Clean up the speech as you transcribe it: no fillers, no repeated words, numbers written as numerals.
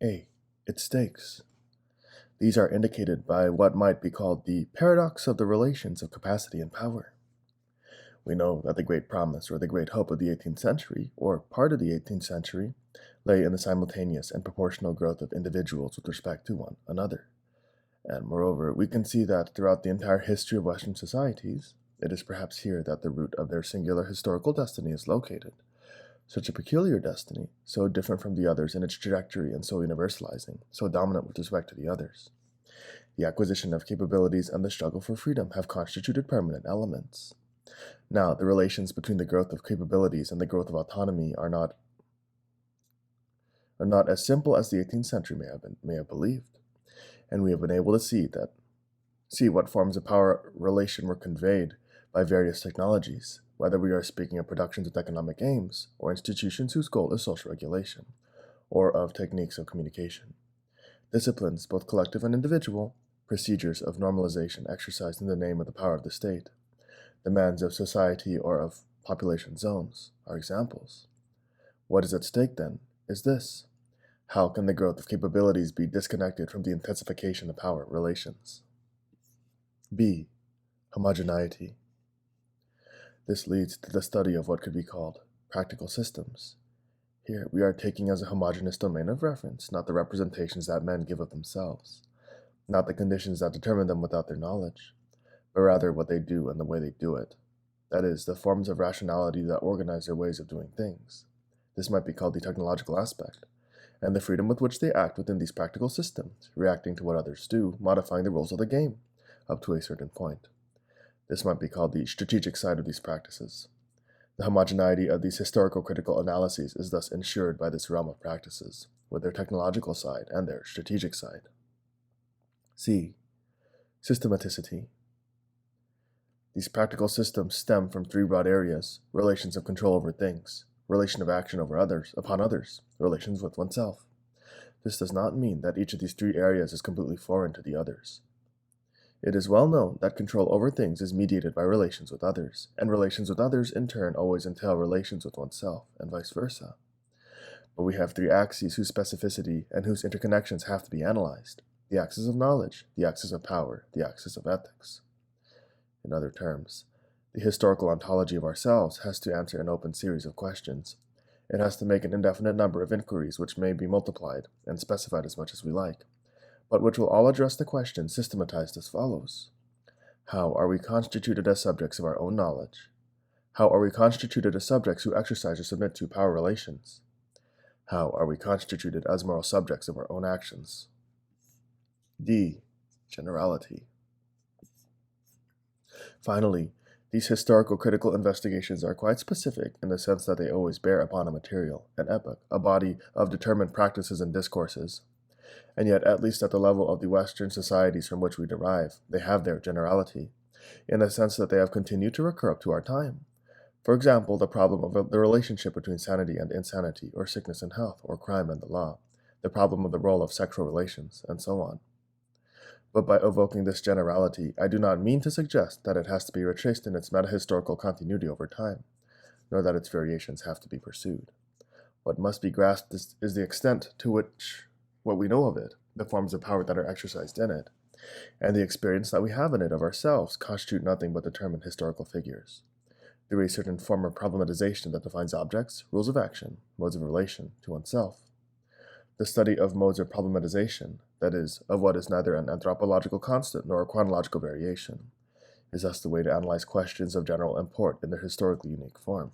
A. Its stakes. These are indicated by what might be called the paradox of the relations of capacity and power. We know that the great promise or the great hope of the 18th century, or part of the 18th century, lay in the simultaneous and proportional growth of individuals with respect to one another. And moreover, we can see that throughout the entire history of Western societies, it is perhaps here that the root of their singular historical destiny is located. Such a peculiar destiny, so different from the others in its trajectory and so universalizing, so dominant with respect to the others. The acquisition of capabilities and the struggle for freedom have constituted permanent elements. Now, the relations between the growth of capabilities and the growth of autonomy are not as simple as the 18th century may have believed, and we have been able to see what forms of power relation were conveyed by various technologies, whether we are speaking of productions with economic aims, or institutions whose goal is social regulation, or of techniques of communication. Disciplines, both collective and individual, procedures of normalization exercised in the name of the power of the state, demands of society or of population zones, are examples. What is at stake, then, is this: how can the growth of capabilities be disconnected from the intensification of power relations? B. Homogeneity. This leads to the study of what could be called practical systems. Here, we are taking as a homogeneous domain of reference not the representations that men give of themselves, not the conditions that determine them without their knowledge, but rather what they do and the way they do it. That is, the forms of rationality that organize their ways of doing things. This might be called the technological aspect, and the freedom with which they act within these practical systems, reacting to what others do, modifying the rules of the game, up to a certain point. This might be called the strategic side of these practices. The homogeneity of these historical critical analyses is thus ensured by this realm of practices, with their technological side and their strategic side. C. Systematicity. These practical systems stem from three broad areas: relations of control over things, relation of action over others, upon others, relations with oneself. This does not mean that each of these three areas is completely foreign to the others. It is well known that control over things is mediated by relations with others, and relations with others in turn always entail relations with oneself, and vice versa. But we have three axes whose specificity and whose interconnections have to be analyzed: the axis of knowledge, the axis of power, the axis of ethics. In other terms, the historical ontology of ourselves has to answer an open series of questions. It has to make an indefinite number of inquiries which may be multiplied and specified as much as we like, but which will all address the question systematized as follows: how are we constituted as subjects of our own knowledge? How are we constituted as subjects who exercise or submit to power relations? How are we constituted as moral subjects of our own actions? D. Generality. Finally, these historical critical investigations are quite specific in the sense that they always bear upon a material, an epoch, a body of determined practices and discourses. And yet, at least at the level of the Western societies from which we derive, they have their generality, in the sense that they have continued to recur up to our time. For example, the problem of the relationship between sanity and insanity, or sickness and health, or crime and the law, the problem of the role of sexual relations, and so on. But by evoking this generality, I do not mean to suggest that it has to be retraced in its metahistorical continuity over time, nor that its variations have to be pursued. What must be grasped is the extent to which what we know of it, the forms of power that are exercised in it, and the experience that we have in it of ourselves constitute nothing but determined historical figures, through a certain form of problematization that defines objects, rules of action, modes of relation to oneself. The study of modes of problematization, that is, of what is neither an anthropological constant nor a chronological variation, is thus the way to analyze questions of general import in their historically unique form.